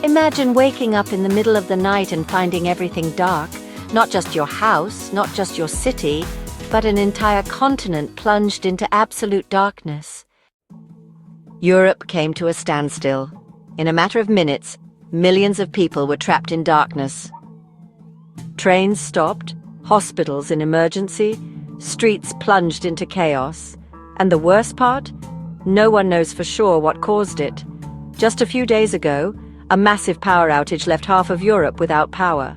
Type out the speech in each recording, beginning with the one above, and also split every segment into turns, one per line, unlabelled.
Imagine waking up in the middle of the night and finding everything dark. Not just your house, not just your city, but an entire continent plunged into absolute darkness. Europe came to a standstill. In a matter of minutes, millions of people were trapped in darkness. Trains stopped, hospitals in emergency, streets plunged into chaos. And the worst part? No one knows for sure what caused it. Just a few days ago, a massive power outage left half of Europe without power.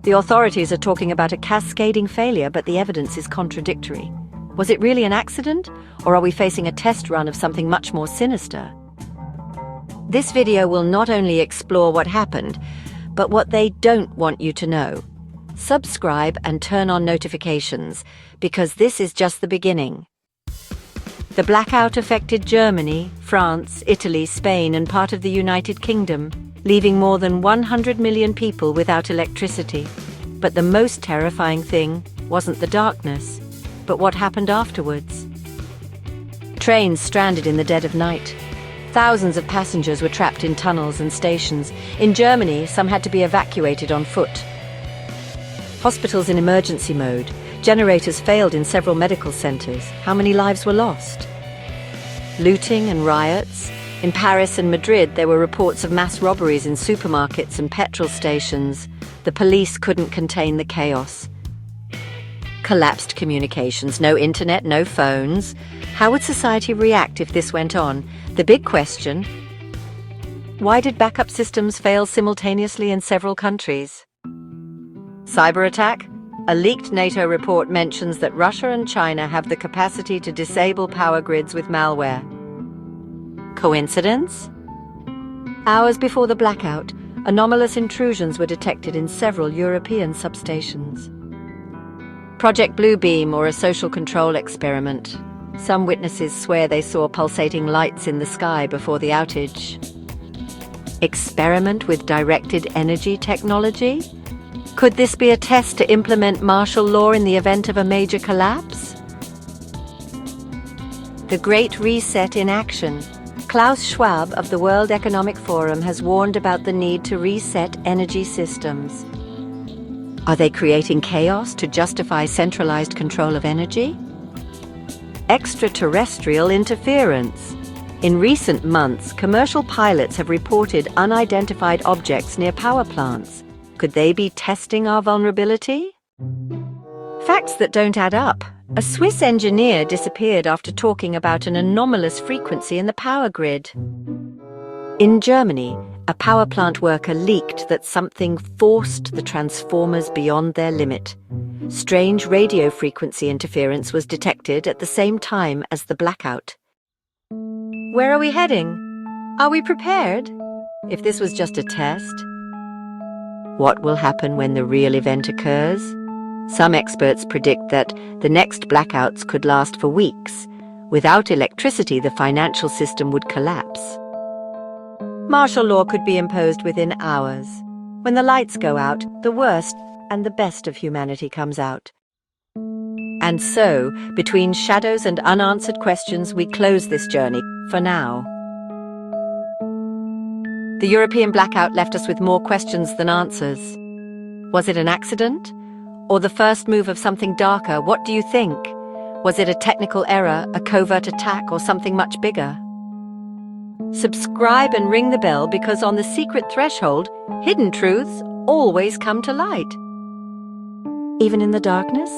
The authorities are talking about a cascading failure, but the evidence is contradictory. Was it really an accident, or are we facing a test run of something much more sinister? This video will not only explore what happened, but what they don't want you to know. Subscribe and turn on notifications, because this is just the beginning. The blackout affected Germany, France, Italy, Spain, and part of the United Kingdom, leaving more than 100 million people without electricity. But the most terrifying thing wasn't the darkness, but what happened afterwards. Trains stranded in the dead of night. Thousands of passengers were trapped in tunnels and stations. In Germany, some had to be evacuated on foot. Hospitals in emergency mode. Generators failed in several medical centers. How many lives were lost? Looting and riots. In Paris and Madrid, there were reports of mass robberies in supermarkets and petrol stations. The police couldn't contain the chaos. Collapsed communications. No internet, no phones. How would society react if this went on? The big question: why did backup systems fail simultaneously in several countries? Cyberattack? A leaked NATO report mentions that Russia and China have the capacity to disable power grids with malware. Coincidence? Hours before the blackout, anomalous intrusions were detected in several European substations. Project Bluebeam, or a social control experiment. Some witnesses swear they saw pulsating lights in the sky before the outage. Experiment with directed energy technology? Could this be a test to implement martial law in the event of a major collapse? The Great Reset in action. Klaus Schwab of the World Economic Forum has warned about the need to reset energy systems. Are they creating chaos to justify centralized control of energy? Extraterrestrial interference. In recent months, commercial pilots have reported unidentified objects near power plants. Could they be testing our vulnerability? Facts that don't add up. A Swiss engineer disappeared after talking about an anomalous frequency in the power grid. In Germany, a power plant worker leaked that something forced the transformers beyond their limit. Strange radio frequency interference was detected at the same time as the blackout. Where are we heading? Are we prepared? If this was just a test, what will happen when the real event occurs? Some experts predict that the next blackouts could last for weeks. Without electricity, the financial system would collapse. Martial law could be imposed within hours. When the lights go out, the worst and the best of humanity comes out. And so, between shadows and unanswered questions, we close this journey, for now. The European blackout left us with more questions than answers. Was it an accident? Or the first move of something darker? What do you think? Was it a technical error, a covert attack, or something much bigger? Subscribe and ring the bell, because on The Secret Threshold, hidden truths always come to light. Even in the darkness?